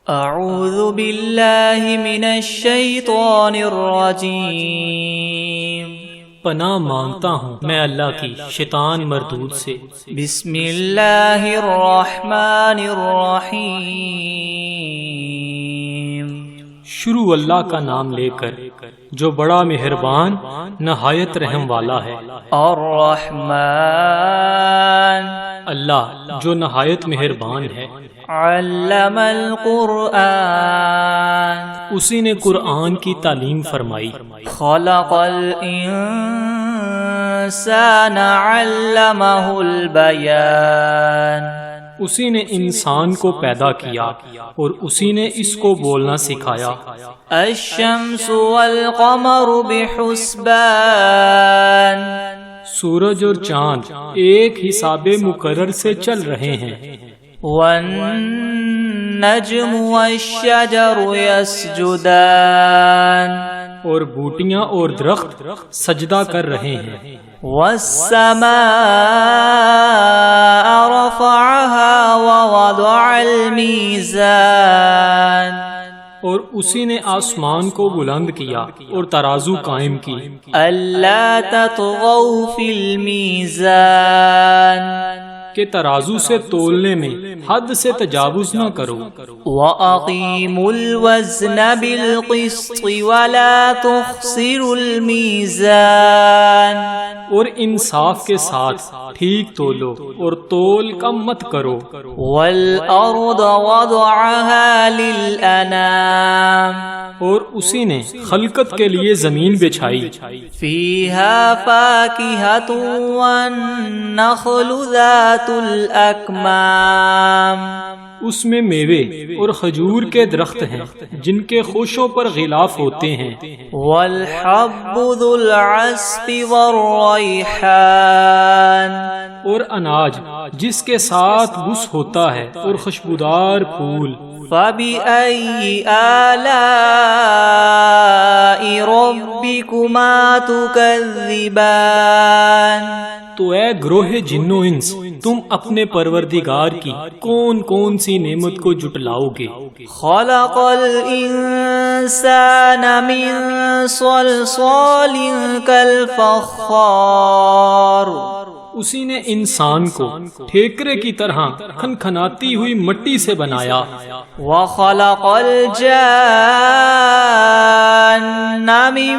اعوذ باللہ من الشیطان الرجیم، پناہ مانگتا ہوں میں اللہ کی شیطان مردود سے۔ بسم اللہ الرحمن الرحیم، شروع اللہ کا نام لے کر جو بڑا مہربان نہایت رحم والا ہے۔ الرحمن، اللہ جو نہایت مہربان ہے۔ علم القرآن، اسی نے قرآن کی تعلیم فرمائی۔ خلق الانسان علمہ البیان، اسی نے انسان کو پیدا کیا اور اسی نے اس کو بولنا سکھایا۔ الشمس والقمر بحسبان، سورج اور چاند ایک حساب مقرر سے چل رہے ہیں۔ والنجم والشجر يسجدان، اور بوٹیاں اور درخت سجدہ کر رہے ہیں۔ والسماء رفعها ووضع الميزان، اور اسی نے آسمان کو بلند کیا اور ترازو قائم کی۔ ألا تطغوا في الميزان، کہ ترازو سے تولنے میں حد سے تجاوز نہ کرو۔ وَأَقِيمُوا الْوَزْنَ بِالْقِسْطِ وَلَا تُخْسِرُوا الْمِيزَانَ، اور انصاف کے ساتھ ٹھیک تولو اور تول کم مت کرو۔ وَالْأَرْضَ وَضَعَهَا لِلْأَنَامِ، اور اسی نے خلقت کے لیے زمین بچھائی۔ فِيهَا فَاكِهَةٌ وَالنَّخْلُ ذَاتُ الْأَكْمَامِ، اس میں میوے اور کھجور کے درخت ہیں جن کے خوشوں پر غلاف ہوتے ہیں۔ وَالْحَبُّ ذُو الْعَصْفِ وَالرَّيْحَانِ، اور اناج جس کے ساتھ بس ہوتا ہے اور خوشبودار پھول۔ فَبِأَيِّ آلَاءِ رَبِّكُمَا تُكَذِّبَانِ، تو اے گروہ جن و انس، تم اپنے پروردگار کی کون کون سی نعمت کو جٹلاؤ گے؟ خَلَقَ الْإِنسَانَ مِنْ صَلْصَالٍ كَالْفَخَّارِ، اسی نے انسان کو ٹھیکرے کی طرح کھنکھناتی ہوئی مٹی سے بنایا۔ وَخَلَقَ الْجَانَّ مِن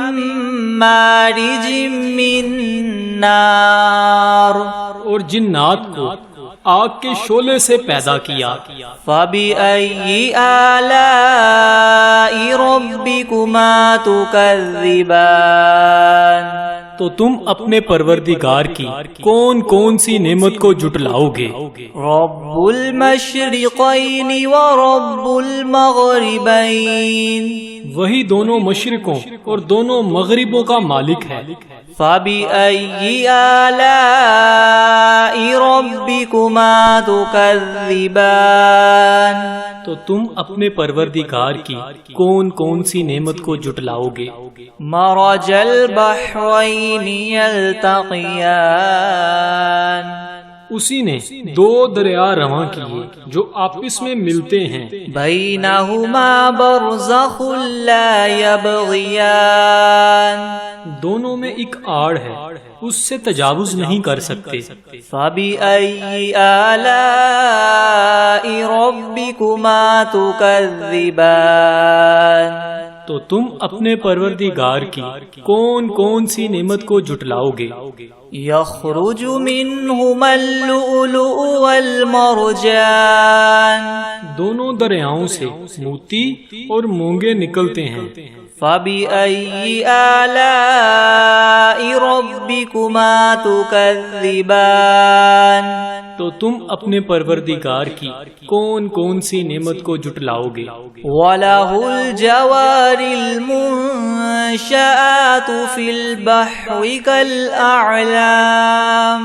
مَّارِجٍ مِّن نَّارٍ، اور جنات کو آگ کے شعلے سے پیدا کیا۔ فَبِأَيِّ آلَاءِ رَبِّكُمَا تُكَذِّبَانِ، تو تم اپنے پروردگار کی کون کون سی نعمت کو جٹلاؤ گے؟ رَبُّ الْمَشْرِقَيْنِ وَرَبُّ الْمَغْرِبَيْنِ، وہی دونوں مشرقوں اور دونوں مغربوں کا مالک ہے۔ فَبِأَيِّ آلَاءِ رَبِّكُمَا تُكَذِّبَانِ، تو تم اپنے پروردگار کی کون کون سی نعمت کو جٹلاؤ گے؟ مَرَجَ الْبَحْرَيْنِ يَلْتَقِيَانِ، اسی نے دو دریا رواں کیے جو آپس میں ملتے ہیں۔ بَيْنَهُمَا بَرْزَخٌ لَا يَبْغِيَانِ، دونوں میں ایک آڑ ہے، اس سے تجاوز نہیں کر سکتے۔ فَبِأَيِّ آلَاءِ رَبِّكُمَا تُكَذِّبَانِ، تو تم اپنے پروردگار کی کون کون سی نعمت کو جٹلاؤ گے؟ يَخْرُجُ مِنْهُمَا اللُّؤْلُؤُ وَالْمَرْجَانُ، دونوں دریاؤں سے موتی اور مونگے نکلتے ہیں۔ فَبِأَيِّ آلَاءِ رَبِّكُمَا تُكَذِّبَانِ، تو تم اپنے پروردگار کی کون کون سی نعمت کو جٹلاؤ گے؟ وَلَهُ الْجَوَارِ الْمُنشَآتُ فِي الْبَحْرِ كَالْأَعْلَامِ،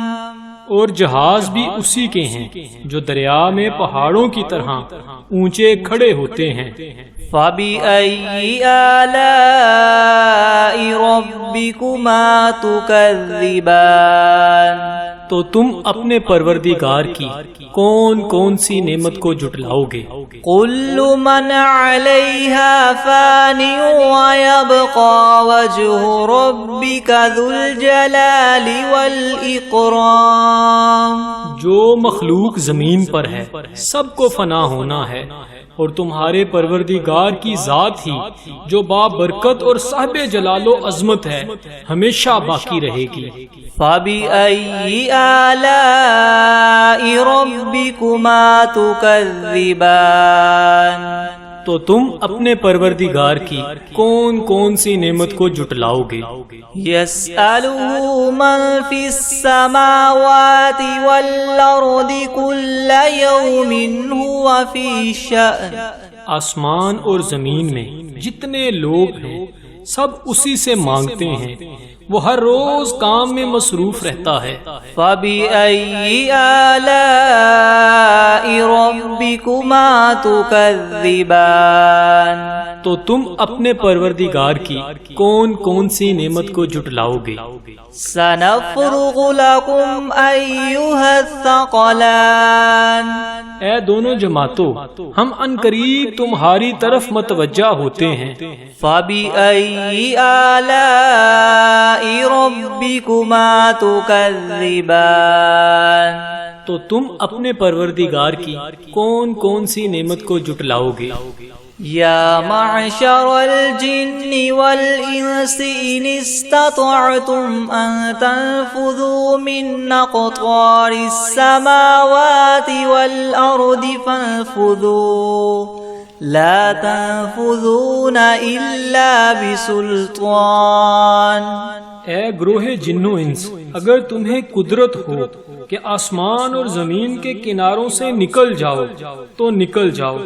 اور جہاز بھی اسی کے ہیں جو دریا میں پہاڑوں کی طرح اونچے کھڑے ہوتے ہیں۔ فَبِأَيِّ آلَاءِ رَبِّكُمَا تُكَذِّبَانِ، تو تم اپنے پروردگار کی کون کون سی نعمت کو جھٹلاؤ گے؟ كل من عليها فان ويبقى وجه ربك ذو الجلال والإكرام. جو مخلوق زمین پر ہے سب کو فنا ہونا ہے، اور تمہارے پروردگار کی ذات ہی جو بابرکت اور صاحب جلال و عظمت ہے ہمیشہ باقی رہے گی۔ فَبِأَيِّ آلَاءِ رَبِّكُمَا تُكَذِّبَانِ، تو تم اپنے پروردگار کی کون کون سی نعمت کو جھٹلاؤ گے؟ يَسْأَلُهُ مَن فِي السَّمَاوَاتِ وَالْأَرْضِ كُلَّ يَوْمٍ هُوَ فِي شَأْنٍ، آسمان اور زمین میں جتنے لوگ ہیں سب اسی سے مانگتے ہیں، وہ ہر روز کام میں مصروف رہتا ہے۔ فَبِأَيِّ آلَاءِ رَبِّكُمَا تُكَذِّبَانِ، تو تم اپنے پروردگار کی کون کون سی نعمت کو جھٹلاؤ گے؟ سَنَفْرُغُ لَكُمْ أَيُّهَا الثَّقَلَانِ، اے دونوں جماعتوں، ہم عنقریب تمہاری طرف متوجہ ہوتے ہیں۔ فَبِأَيِّ آلَاءِ رَبِّكُمَا تُكَذِّبَانِ، تو تم اپنے پروردگار کی کون کون سی نعمت کو جھٹلاؤ گے؟ یا معشر الجن والانس ان استطعتم ان تنفذوا من اقطار السماوات والارض فانفذوا لا تنفذون الا بسلطان۔ اے گروہ جن و انس، اگر تمہیں قدرت ہو کہ آسمان اور زمین کے کناروں سے نکل جاؤ تو نکل جاؤ،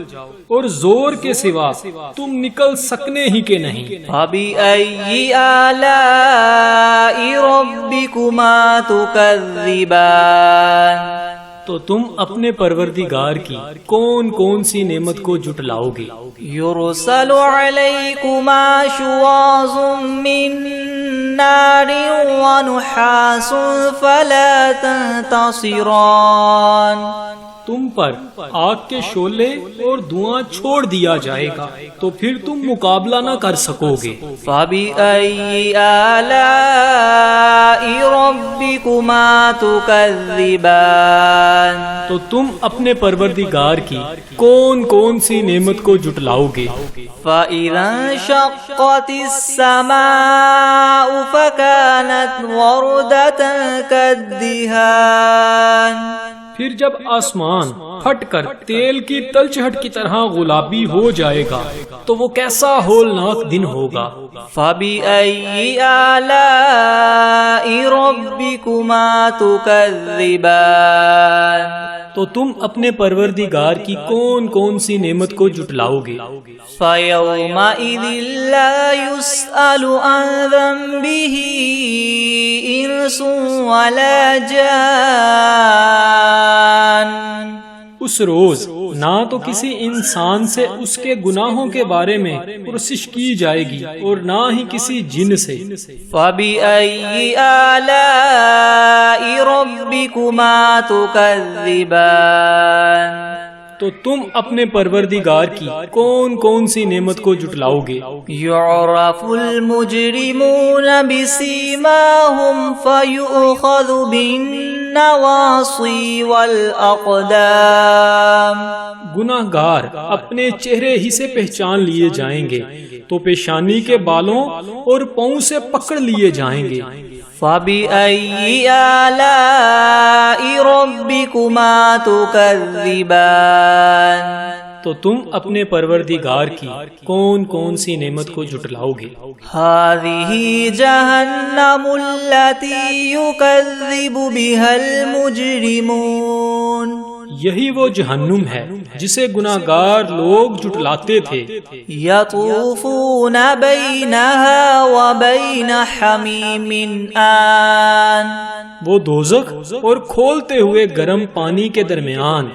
اور زور کے سوا تم نکل سکنے ہی کے نہیں۔ فَبِأَيِّ آلَاءِ رَبِّكُمَا تُكَذِّبَانِ، تو تم اپنے پروردگار کی کون کون سی نعمت کو جھٹلاؤ گے؟ يُرْسَلُ عَلَيْكُمَا شُوَاظٌ مِّن نَّارٍ وَنُحَاسٌ فَلَا تَنتَصِرَانِ، تم پر آگ کے شعلے اور دھواں چھوڑ دیا جائے گا تو پھر تم مقابلہ نہ کر سکو گے۔ فَبِأَيِّ آلَاءِ رَبِّكُمَا تُكَذِّبَانِ، تو تم اپنے پروردگار کی کون کون سی نعمت کو جھٹلاؤ گے؟ فَإِذَا انشَقَّتِ السَّمَاءُ فَكَانَتْ وَرْدَةً كَالدِّهَانِ، پھر جب آسمان پھٹ کر تیل کی تلچھٹ کی طرح گلابی ہو جائے گا تو وہ کیسا ہولناک دن ہوگا۔ فَبِأَيِّ آلَاءِ رَبِّكُمَا تُكَذِّبَانِ، تو تم اپنے پروردگار کی کون کون سی نعمت کو جھٹلاؤ گے؟ فَيَوْمَئِذٍ لَا يُسْأَلُ عَنْ ذَنبِهِ إِنسٌ وَلَا جَانٌ، اس روز نہ تو کسی انسان سے اس کے گناہوں کے بارے میں پرسش کی جائے گی اور نہ ہی کسی جن سے۔ فَبِأَيِّ آلَاءِ رَبِّكُمَا تُكَذِّبَانِ، تو تم اپنے پروردگار کی کون کون سی نعمت کو جھٹلاؤ گے؟ يُعْرَفُ الْمُجْرِمُونَ بِسِيمَاهُمْ فَيُؤْخَذُ بِالنَّوَاصِي وَالْأَقْدَامِ، گناہگار اپنے چہرے ہی سے پہچان لیے جائیں گے تو پیشانی کے بالوں اور پاؤں سے پکڑ لیے جائیں گے۔ فَبِأَيِّ آلَاءِ رَبِّكُمَا تُكَذِّبَانِ، تو تم اپنے پروردگار کی کون کون سی نعمت کو جھٹلاؤ گے؟ هَذِهِ جَهَنَّمُ الَّتِي يُكَذِّبُ بِهَا الْمُجْرِمُونَ، یہی وہ جہنم ہے جسے گناہگار لوگ جھٹلاتے تھے۔ يَطُوفُونَ بَيْنَهَا وَبَيْنَ حَمِيمٍ آن، وہ دوزخ اور کھولتے ہوئے گرم پانی کے درمیان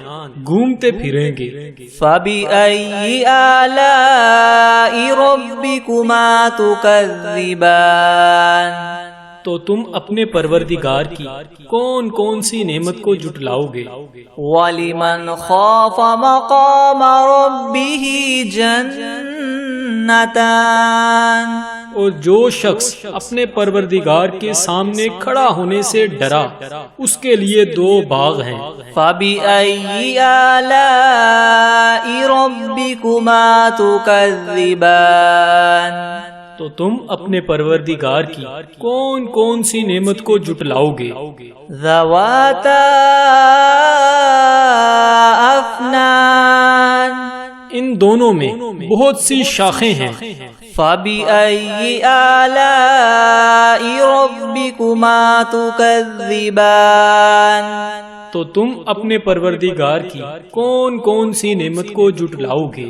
گھومتے پھریں گے۔ فَبِأَيِّ آلَاءِ رَبِّكُمَا تُكَذِّبَانِ، تو تو تم اپنے پروردگار کی کون کون سی نعمت کو جھٹلاؤ گے؟ وَلِمَنْ خَافَ مَقَامَ رَبِّهِ جَنَّتَانِ اور جو شخص اپنے پروردگار کے سامنے کھڑا ہونے سے ڈرا اس کے لیے 2 باغ ہیں۔ فَبِأَيِّ آلَاءِ رَبِّكُمَا تُكَذِّبَانِ تو تم اپنے پروردگار کی کون کون سی نعمت کو جھٹلاؤ گے؟ ذَوَاتَا أَفْنَانٍ ان دونوں میں بہت سی شاخیں ہیں۔ فَبِأَيِّ آلَاءِ رَبِّكُمَا تُكَذِّبَانِ تو تم اپنے پروردگار کی کون کون سی نعمت کو جھٹلاؤ گے؟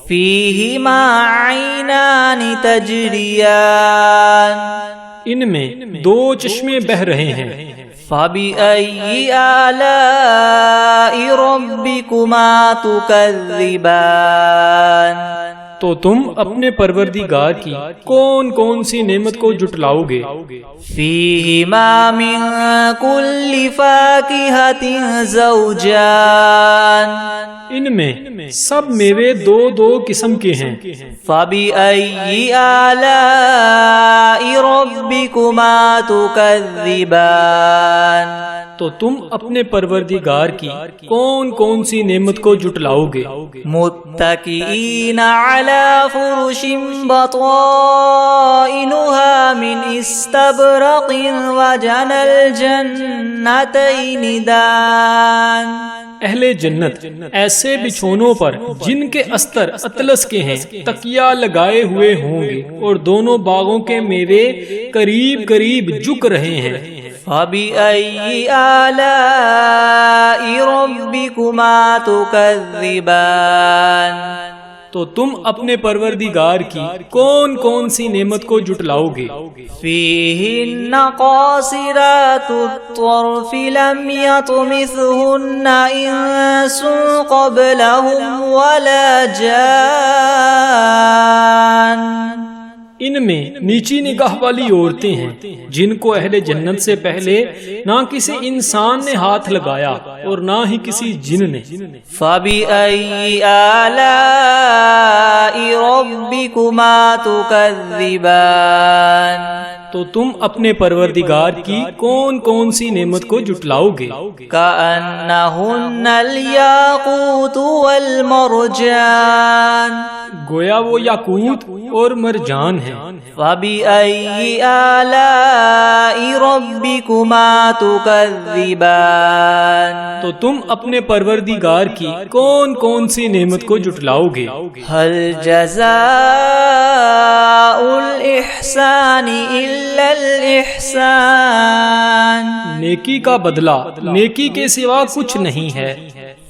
فِيهِمَا عَيْنَانِ تَجْرِيَانِ ان میں 2 چشمے بہہ رہے ہیں۔ فَبِأَيِّ آلَاءِ رَبِّكُمَا تُكَذِّبَانِ تو تم اپنے پروردگار کی کون کون سی نعمت کو جھٹلاؤ گے؟ فِيهِمَا مِن كُلِّ فَاكِهَةٍ زَوْجَانِ ان میں سب میوے 2 قسم کے ہیں۔ فَبِأَيِّ آلَاءِ رَبِّكُمَا تُكَذِّبَانِ تو تم اپنے پروردگار کی کون کون سی نعمت کو جھٹلاؤ گے؟ متکئین علی فرش بطائنها من استبرق وجنى الجنتین دان اہل جنت ایسے بچھونوں پر جن کے استر اطلس کے ہیں تکیہ لگائے ہوئے ہوں گے اور دونوں باغوں کے میوے قریب قریب جھک رہے ہیں۔ فَبِأَيِّ آلَاءِ رَبِّكُمَا تُكَذِّبَانِ تو تم اپنے پروردگار کی کون کون سی نعمت کو جھٹلاؤ گے؟ فِيهِنَّ قَاصِرَاتُ الطَّرْفِ لَمْ يَطْمِثْهُنَّ إِنسٌ قَبْلَهُمْ وَلَا جَانٌّ ان میں نیچی نگاہ والی عورتیں ہیں جن کو اہل جنت سے پہلے نہ کسی انسان نے ہاتھ لگایا اور نہ ہی کسی جن نے۔ فَبِأَيِّ آلَاءِ رَبِّكُمَا تُكَذِّبَانِ تو تم اپنے پروردگار کی کون کون سی نعمت کو جھٹلاؤ گے؟ كَأَنَّهُنَّ الْيَاقُوتُ وَالْمَرْجَانُ گویا وہ یاقوت اور مرجان ہیں۔ فَبِأَيِّ آلَاءِ رَبِّكُمَا تُكَذِّبَانِ تو تم اپنے پروردگار کی کون کون سی نعمت کو جھٹلاؤ گے؟ هَلْ جَزَاءُ الْإِحْسَانِ إِلَّا الْإِحْسَانُ نیکی کا بدلہ نیکی کے سوا کچھ نہیں ہے۔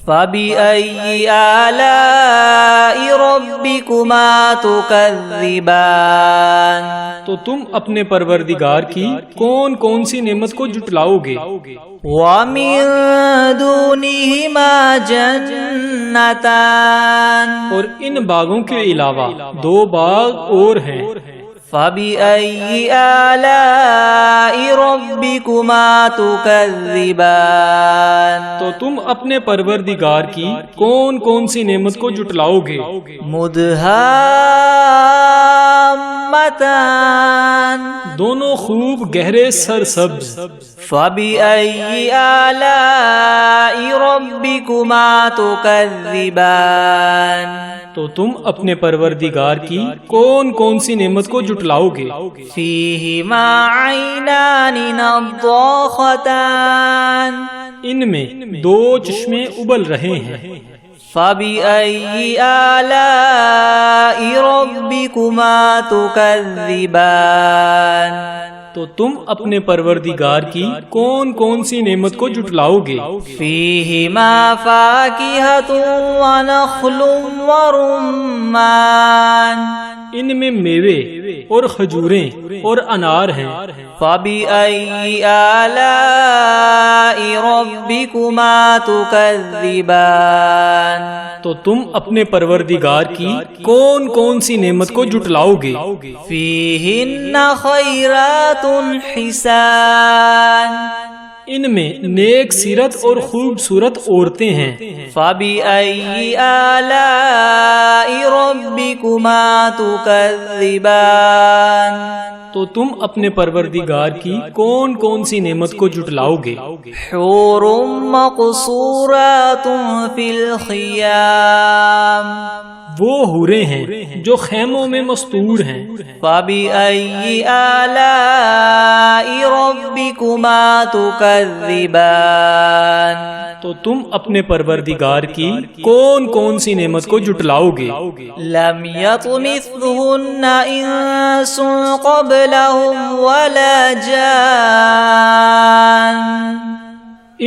فَبِأَيِّ آلَاءِ رَبِّكُمَا تُكَذِّبَانِ تو تم اپنے پروردگار کی کون کون سی نعمت کو جھٹلاؤ گے؟ وَمِن دُونِهِمَا جَنَّتَانِ اور ان باغوں کے علاوہ 2 باغ اور ہیں۔ فَبِأَيِّ آلَاءِ رَبِّكُمَا تُكَذِّبَانِ تو تم اپنے پروردگار کی کون کون سی نعمت کو جھٹلاؤ گے؟ مُدْهَامَّتَانِ دونوں خوب گہرے سرسبز۔ فَبِأَيِّ آلَاءِ رَبِّكُمَا تُكَذِّبَانِ تو تم اپنے پروردگار کی کون کون سی نعمت کو جھٹلاؤ گے؟ فِيهِمَا عَيْنَانِ نَضَّاخَتَانِ ان میں 2 چشمے ابل رہے ہیں۔ فَبِأَيِّ آلَاءِ رَبِّكُمَا تُكَذِّبَانِ تو تم اپنے پروردگار کی کون کون سی نعمت کو جھٹلاؤ گے؟ فِيهِمَا فَاكِهَةٌ وَنَخْلٌ وَرُمَّانٌ ان میں میوے اور کھجوریں اور انار ہیں۔ فَبِأَيِّ آلَاءِ رَبِّكُمَا تُكَذِّبَانِ تو تم اپنے پروردگار کی کون کون سی نعمت کو جٹلاؤ گے؟ فیہن خیرات حسان، ان میں نیک سیرت اور خوبصورت عورتیں ہیں۔ فبأي آلاء ربكما تكذبان، تو تم اپنے پروردگار کی کون کون سی نعمت کو جٹلاؤ گے؟ حور مقصورات فی الخیام، وہ حوریں ہیں جو خیموں میں مستور ہیں۔ فبأي آلاء ربكما تكذبان، تو تم اپنے پروردگار کی کون کون سی نعمت کو جٹلاؤ گے؟ لم يطمثهن انس قبلهم ولا جان،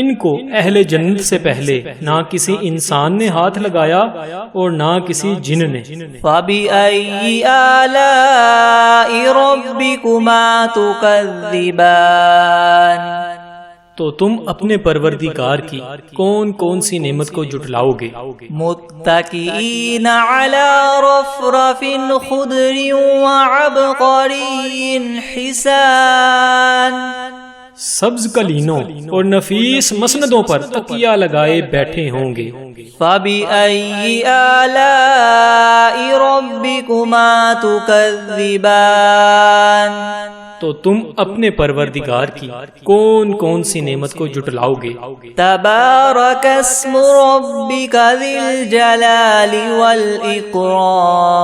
ان کو اہل جنت سے پہلے نہ کسی انسان نے ہاتھ لگایا اور نہ کسی جن نے۔ فبأي آلاء ربكما تكذبان، تو تم اپنے پروردگار کی کون کون سی نعمت کو جٹلاؤ گے؟ متكئين على رفرف خضر وعبقري حسان، سبز قلینوں اور نفیس مسندوں پر تکیہ لگائے بیٹھے ہوں گے۔ فبأي آلاء ربكما تكذبان، تو تم اپنے پروردگار کی کون کون سی نعمت کو جٹلاؤ گے؟ تبارك اسم ربك ذي الجلال والإكرام،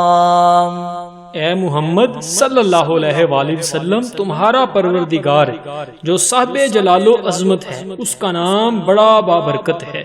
اے محمد صلی اللہ علیہ وآلہ وسلم، تمہارا پروردگار جو صاحب جلال و عظمت ہے، اس کا نام بڑا بابرکت ہے۔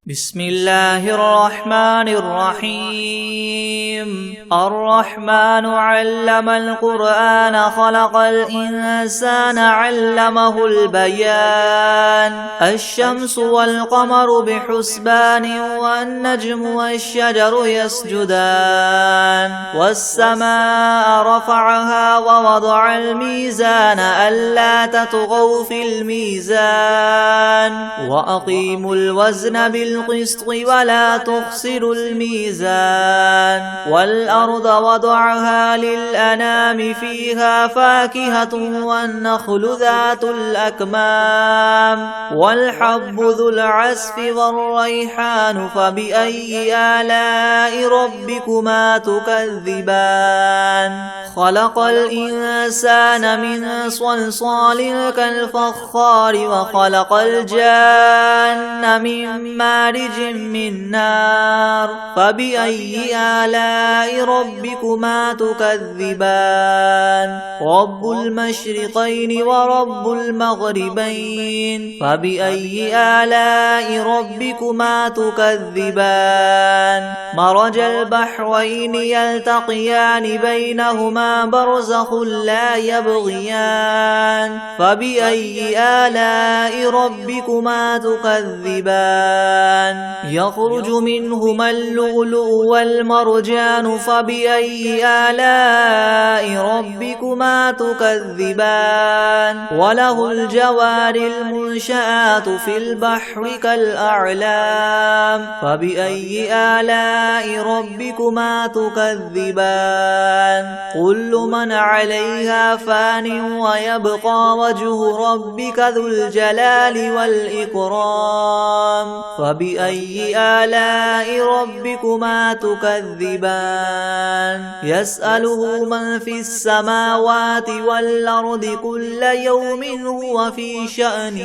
بسم اللہ الرحمن الرحیم، الرحمن علم القرآن خلق الانسان علمه البیان، الشمس والقمر بحسبان والنجم والشجر يسجدان، والسماء رفعها ووضع الميزان ألا تطغوا في الميزان وأقيموا الوزن بالقسط ولا تخسروا الميزان، والأرض وضعها للأنام فيها فاكهة والنخل ذات الأكمام والحب ذو العصف والريحان، فبأي آلاء ربكما تكذبان، خلق الإنسان من صلصال كالفخار وخلق الجان من مارج من نار، فبأي آلاء ربكما تكذبان، رب المشرقين ورب المغربين، فبأي آلاء ربكما تكذبان، مرج البحرين يلتقيان بينهما برزخ لا يبغيان، فبأي آلاء ربكما تكذبان، يخرج منهما اللؤلؤ والمرجان، فبأي آلاء ربكما تكذبان، وله الجوار المنشآت في البحر كالأعلام، فبأي آلاء ربكما تكذبان، كل من عليها فان ويبقى وجه ربك ذو الجلال والإكرام، فبأي آلاء ربكما تكذبان، يسأله من في السماوات والأرض كل يوم هو في شأن،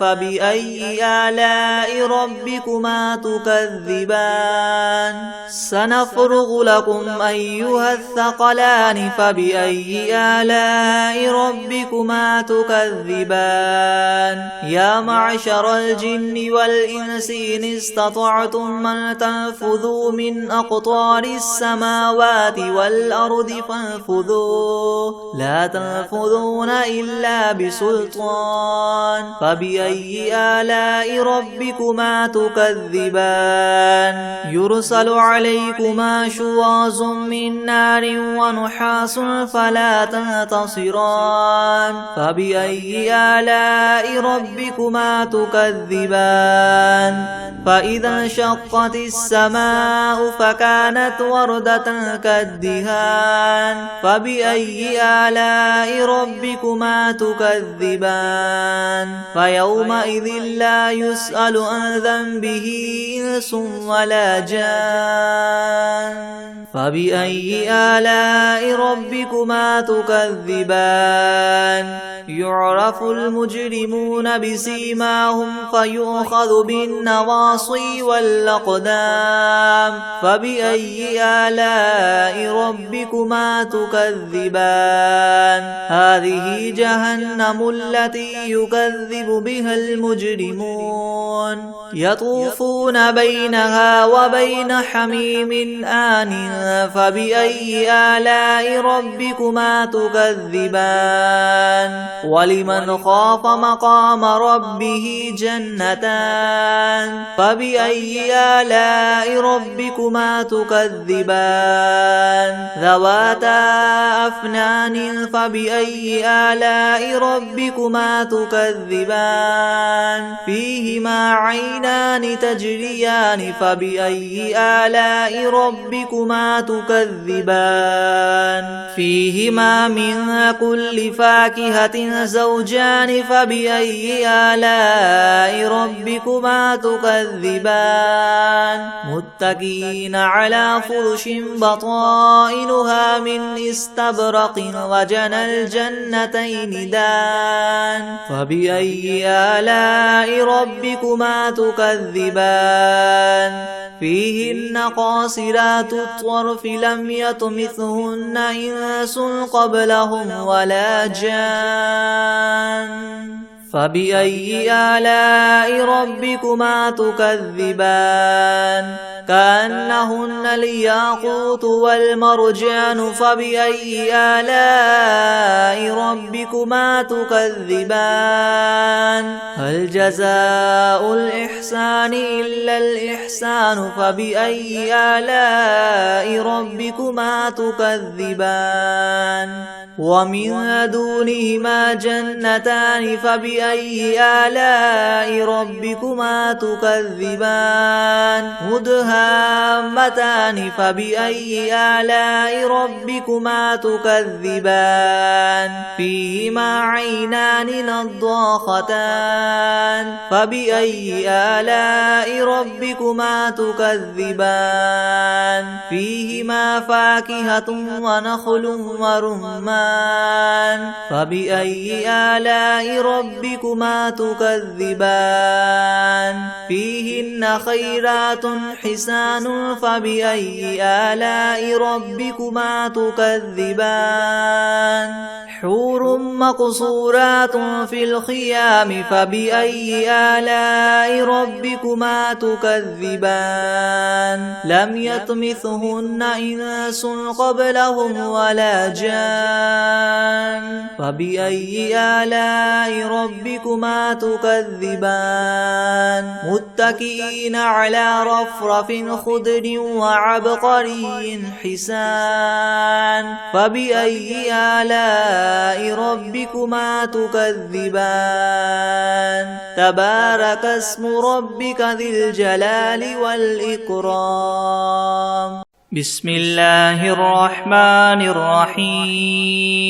فبأي آلاء ربكما تكذبان، سنفرغ لكم أيها الثقلان، فبأي آلاء ربكما تكذبان، يا معشر الجن والإنس إن استطعتم أن تنفذوا من أقطار السماوات والأرض فانفذوا، لا تنفذون إلا بسلطان، فبأي آلاء ربكما تكذبان، يرسل عليكما شواظ من نار ونحاس فلا تنتصران فبأي آلاء ربكما تكذبان فإذا انشقت السماء فكانت وردة كالدهان فبأي آلاء ربكما تكذبان فيومئذ لا يسأل عن ذنبه إنس ولا جان فبأي آلاء ربكما تكذبان يعرف المجرمون بسيماهم فيؤخذ بالنواصي والأقدام فبأي آلاء ربكما تكذبان هذه جهنم التي يكذب بها المجرمون يطوفون بينها وبين حميم آن فبأي آلاء ربكما تكذبان ولمن خاف مقام ربه جنتان فبأي آلاء ربكما تكذبان ذواتا أفنان فبأي آلاء ربكما تكذبان فيهما عينان تجريان فبأي آلاء ربكما تكذبان فيهما من كل فاكهة زوجان فبأي آلاء ربكما تكذبان متكئين على فرش بطائنها من استبرق وجنى الجنتين دان فبأي آلاء ربكما تكذبان فيهن قاصرات الطرف لم يطمثهن إنس قبلهم ولا جان فبأي آلاء ربكما تكذبان كأنهن الياقوت والمرجان فبأي آلاء ربكما تكذبان هل جزاء الإحسان إلا الإحسان فبأي آلاء ربكما تكذبان ومن دونهما جنتان فبأي آلاء ربكما تكذبان مدهامتان فبأي آلاء ربكما تكذبان فيهما عينان نضاختان فبأي آلاء ربكما تكذبان فيهما فاكهة ونخل ورمان فبأي آلاء ربكما تكذبان فيهن خيرات حسان فبأي آلاء ربكما تكذبان حور مقصورات في الخيام فبأي آلاء ربكما تكذبان لم يطمثهن إنس قبلهم ولا جان فبأي آلاء ربكما تكذبان متكئين على رفرف خضر وعبقري حسان فبأي آلاء ربكما تكذبان تبارك اسم ربك ذي الجلال والإكرام بسم الله الرحمن الرحيم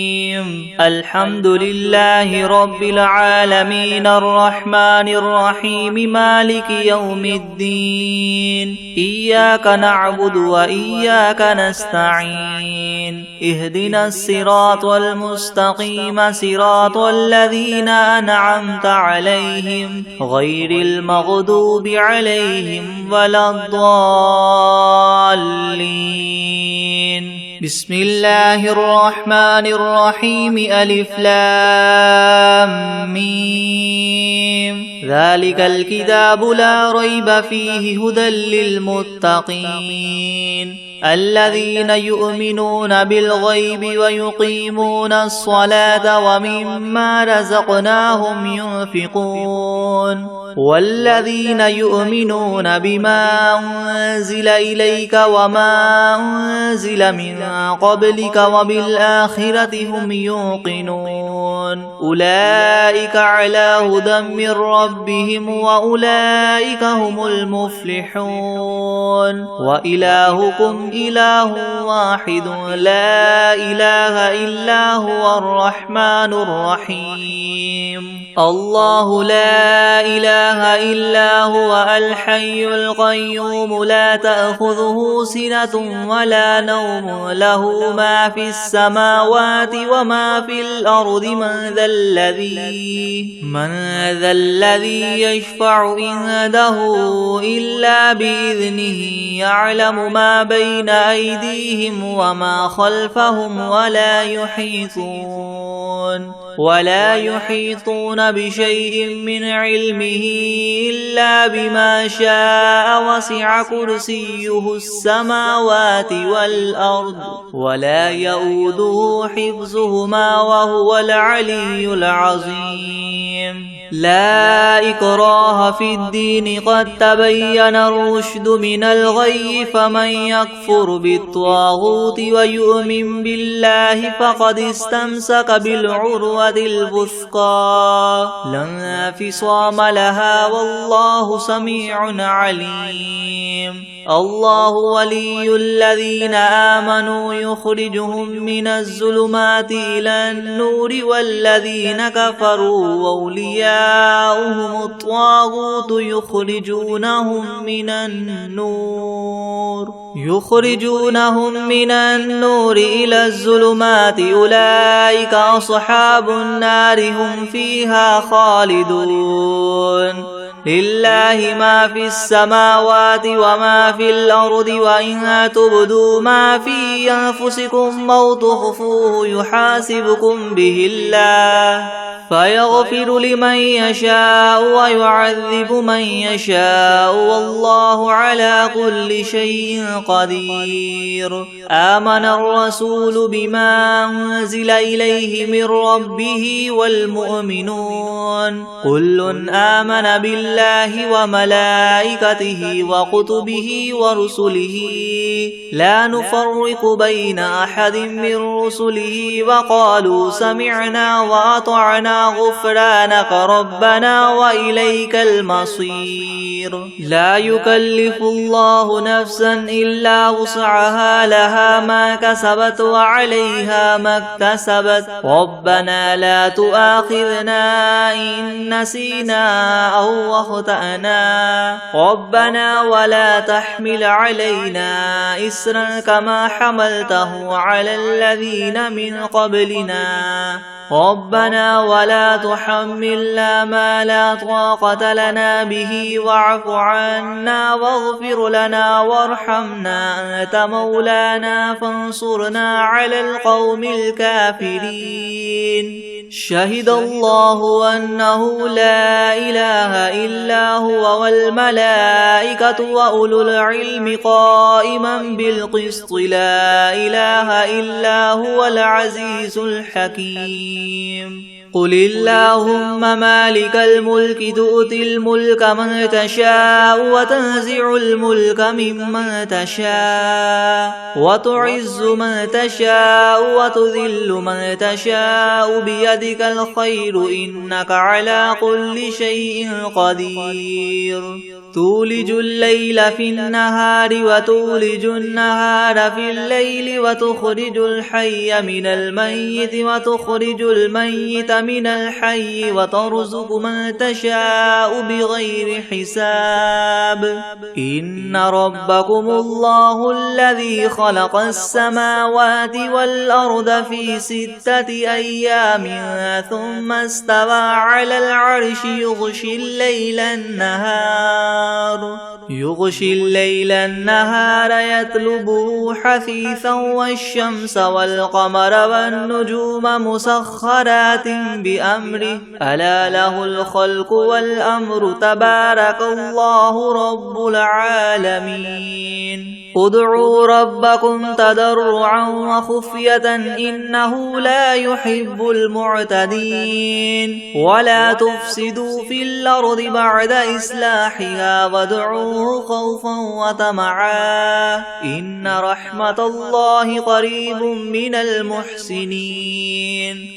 الحمد لله رب العالمين الرحمن الرحيم مالك يوم الدين إياك نعبد وإياك نستعين اهدنا الصراط المستقيم صراط الذين أنعمت عليهم غير المغضوب عليهم ولا الضالين بسم الله الرحمن الرحيم ألف لام ميم ذلك الكتاب لا ريب فيه هدى للمتقين الذين يؤمنون بالغيب ويقيمون الصلاة ومما رزقناهم ينفقون والذين يؤمنون بما أنزل إليك وما أنزل من قبلك وبالآخرة هم يوقنون أولئك على هدى من ربهم وأولئك هم المفلحون وإلهكم إله واحد لا إله إلا هو الرحمن الرحيم الله لا إله إلا هو الحي القيوم لا تأخذه سنة ولا نوم له ما في السماوات وما في الأرض من ذا الذي يشفع عنده إلا بإذنه يعلم ما بين أيديهم وما خلفهم ولا يحيطون بشيء من علمه إلا بما شاء وسع كرسيه السماوات والأرض ولا يؤوده حفظهما وهو العلي العظيم لا إكراه في الدين قد تبين الرشد من الغي فمن يكفر بالطاغوت ويؤمن بالله فقد استمسك بالعروة الوثقى لا انفصام لها والله سميع عليم الله ولي الذين آمنوا يخرجهم من الظلمات إلى النور والذين كفروا أولياؤهم الطاغوت يخرجونهم من النور إلى الظلمات أولئك أصحاب النار هم فيها خالدون لله ما في السماوات وما في الأرض وإن تبدوا ما في أنفسكم أو تخفوه يحاسبكم به الله فيغفر لمن يشاء ويعذب من يشاء والله على كل شيء قدير آمن الرسول بما أنزل إليه من ربه والمؤمنون كل آمن بالله وملائكته وكتبه ورسله لا نفرق بين أحد من رسله وقالوا سمعنا وأطعنا غفرانك ربنا وإليك المصير لا يكلف الله نفسا إلا وسعها لها ما كسبت وعليها ما اكتسبت ربنا لا تؤاخذنا إن نسينا أو أخطأنا ربنا ولا تحمل علينا إسرا كما حملته على الذين من قبلنا ربنا ولا تحملنا ما لا طاقة لنا به واعف عنا واغفر لنا وارحمنا أنت مولانا فانصرنا على القوم الكافرين شهد الله أنه لا إله إلا هو والملائكة وأولو العلم قائما بالقسط لا إله إلا هو العزيز الحكيم قل اللهم مالك الملك تؤتي الملك من تشاء وتنزع الملك ممن تشاء وتعز من تشاء وتذل من تشاء بيدك الخير إنك على كل شيء قدير تولج الليل في النهار وتولج النهار في الليل وتخرج الحي من الميت وتخرج الميت من الحي وترزق من تشاء بغير حساب إن ربكم الله الذي خلق السماوات والأرض في 6 أيام ثم استوى على العرش يغشي الليل النهار يغشي الليل النهار يطلبه حثيثا والشمس والقمر والنجوم مسخرات بأمره ألا له الخلق والأمر تبارك الله رب العالمين ادعوا ربكم تضرعا وخفية إنه لا يحب المعتدين ولا تفسدوا في الأرض بعد إصلاحها وادعوه خوفا وطمعا إن رحمة الله قريب من المحسنين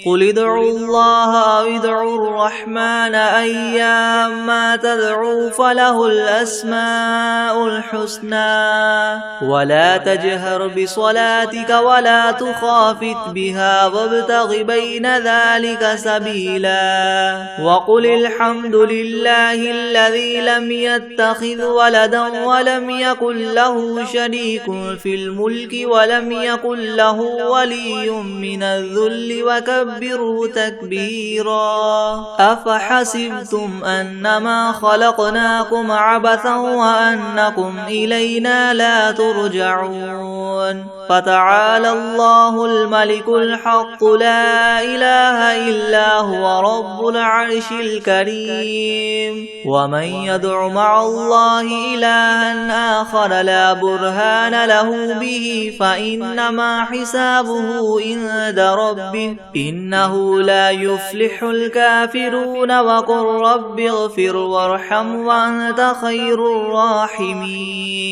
قل ادعوا الله أو ادعوا الرحمن أيما تدعوا فله الأسماء الحسنى ولا تجهر بصلاتك ولا تخافت بها وابتغ بين ذلك سبيلا وقل الحمد لله الذي لم يتخذ ولدا ولم يكن له شريك في الملك ولم يكن له ولي من الذل وكبره تكبيرا أفحسبتم أنما خلقناكم عبثا وأنكم إلينا لا ترجعون فتعالى الله الملك الحق لا إله إلا هو رب العرش الكريم ومن يدع مع الله إلها آخر لا برهان له به فإنما حسابه عند ربه إنه لا يفلح الكافرون وقل رب اغفر وارحم وأنت خير الراحمين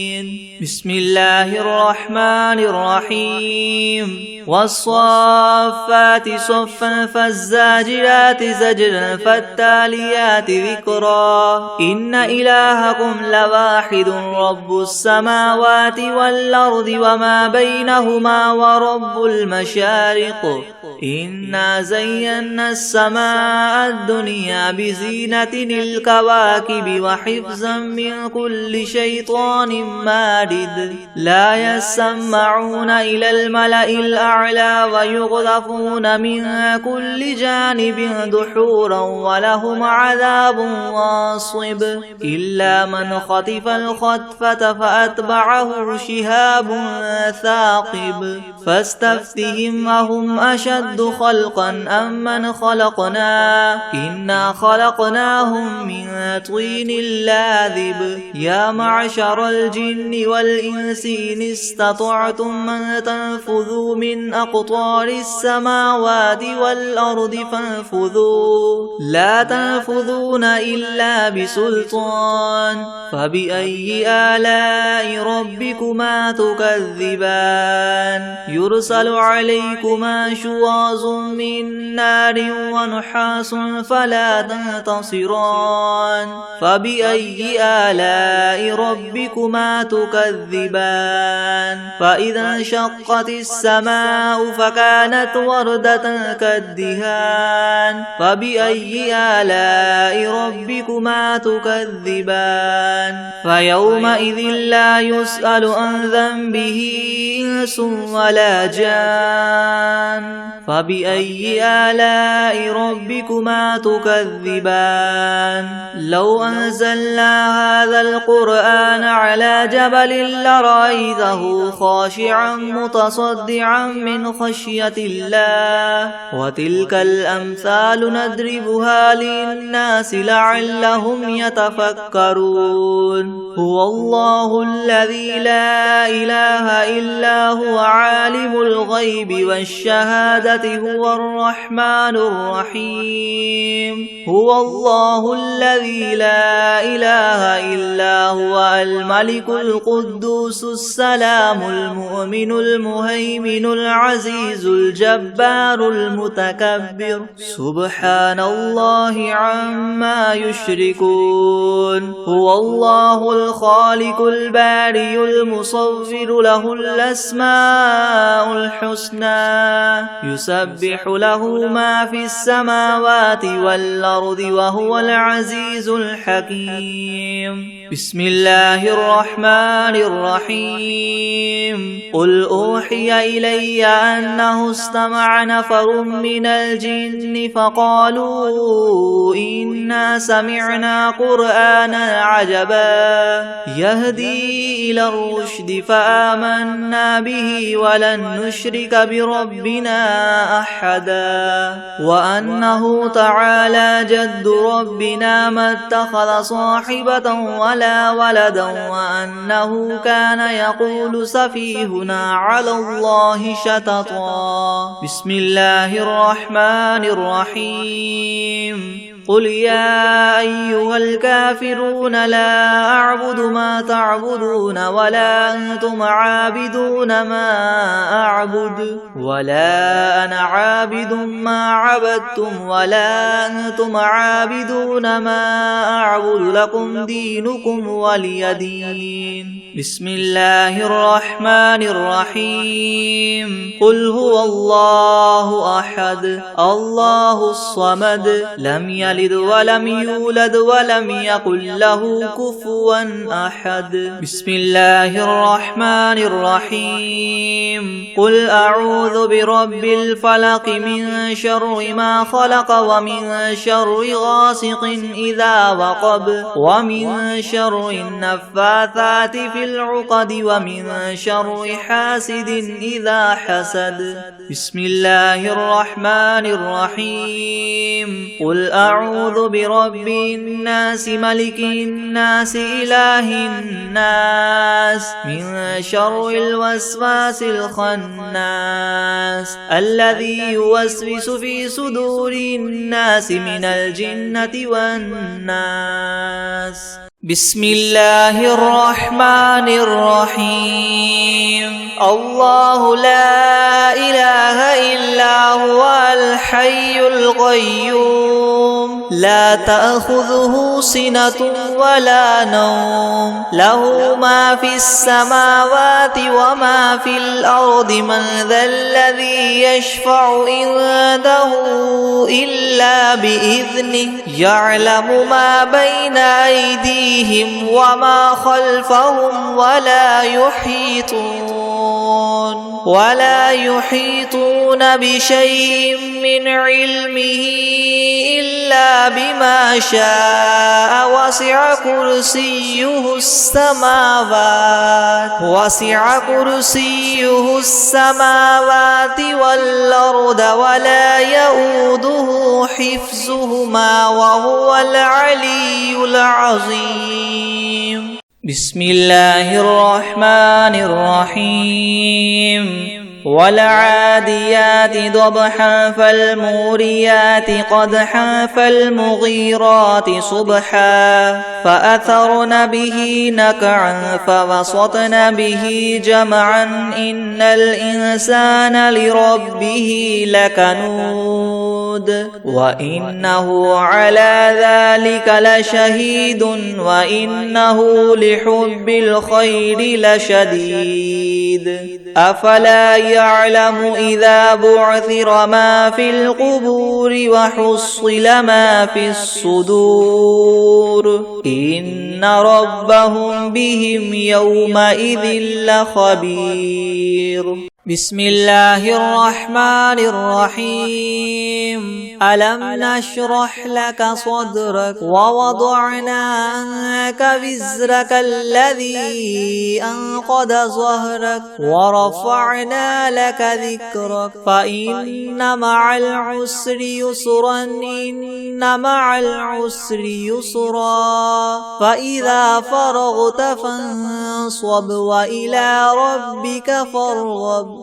بسم الله الرحمن الرحيم والصافات صفا فالزاجرات زجرا فالتاليات ذكرا إن إلهكم لواحد رب السماوات والأرض وما بينهما ورب المشارق إنا زينا السماء الدنيا بزينة الكواكب وحفظا من كل شيطان مارد لا يسمعون إلى الملأ الأعلى ويقذفون من كل جانب دحورا ولهم عذاب واصب إلا من خطف الخطفة فأتبعه شهاب ثاقب فاستفتهم أهم أشد خلقا أم من خلقنا إنا خلقناهم من طين لاذب يا معشر الجن والإنس إن استطعتم من تنفذوا من أقطار السماوات والأرض فانفذوا لا تنفذون إلا بسلطان فبأي آلاء ربكما تكذبان يرسل عليكما شواظ من نار ونحاس فلا تنتصران فبأي آلاء ربكما تكذبان فإذا انشقت السماء فكانت وردة كالدهان فبأي آلاء ربكما تكذبان فيومئذ لا يسأل عن ذنبه إنس ولا جان فبأي آلاء ربكما تكذبان لو أنزلنا هذا القرآن على جبل لرأيته خاشعا متصدعا من خشية الله وتلك الأمثال نضربها للناس لعلهم يتفكرون هو الله الذي لا إله إلا هو عالم الغيب والشهادة هو الرحمن الرحيم هو الله الذي لا إله إلا هو الملك القدوس السلام المؤمن المهيمن العزيز الجبار المتكبر سبحان الله عما يشركون هو الله الخالق البارئ المصور له الأسماء الحسنى يسبح له ما في السماوات والأرض وهو العزيز الحكيم بسم الله الرحمن الرحيم قل أوحي إلي أنه استمع نفر من الجن فقالوا إنا سمعنا قرآنا عجبا يهدي إلى الرشد فآمنا به ولن نشرك بربنا أحدا وأنه تعالى جد ربنا ما اتخذ صاحبة ولا ولدا وأنه كان يقول سفيهنا على الله شططا بسم الله الرحمن الرحيم قل يا أيها الكافرون لا أعبد ما تعبدون ولا أنتم عابدون ما أعبد ولا أنا عابد ما عبدتم ولا أنتم عابدون ما أعبد لكم دينكم ولي دين بسم الله الرحمن الرحيم قل هو الله أحد الله الصمد لم يلد ولم يولد ولم يكن له كفوا أحد بسم الله الرحمن الرحيم قل أعوذ برب الفلق من شر ما خلق ومن شر غاسق إذا وقب ومن شر النفاثات في العقد ومن شر حاسد إذا حسد بسم الله الرحمن الرحيم قل أعوذ برب الناس ملك الناس إله الناس من شر الوسواس الخناس الذي يوسوس في صدور الناس من الجنة والناس بسم الله الرحمن الرحيم الله لا إله إلا هو الحي القيوم لا تأخذه سنة ولا نوم له ما في السماوات وما في الأرض من ذا الذي يشفع عنده إلا بإذنه يعلم ما بين أيديهم وما خلفهم ولا يحيطون بشيء من علمه إلا بما شاء وسع كرسيه السماوات والأرض ولا يؤوده حفظهما وهو العلي العظيم بسم الله الرحمن الرحيم والعاديات ضبحا فالموريات قدحا فالمغيرات صبحا فأثرن به نقعا فوسطن به جمعا إن الإنسان لربه لكنود وإنه على ذلك لشهيد وإنه لحب الخير لشديد أفلا يعلم إذا بعثر ما في القبور وحصل ما في الصدور إن ربهم بهم يومئذ لخبير بسم الله الرحمن الرحيم ألم نشرح لك صدرك ووضعنا عنك وزرك الذي أنقض ظهرك ورفعنا لك ذكرك فإن مع العسر يسرا إن مع العسر يسرا فإذا فرغت فانصب وإلى ربك فارغب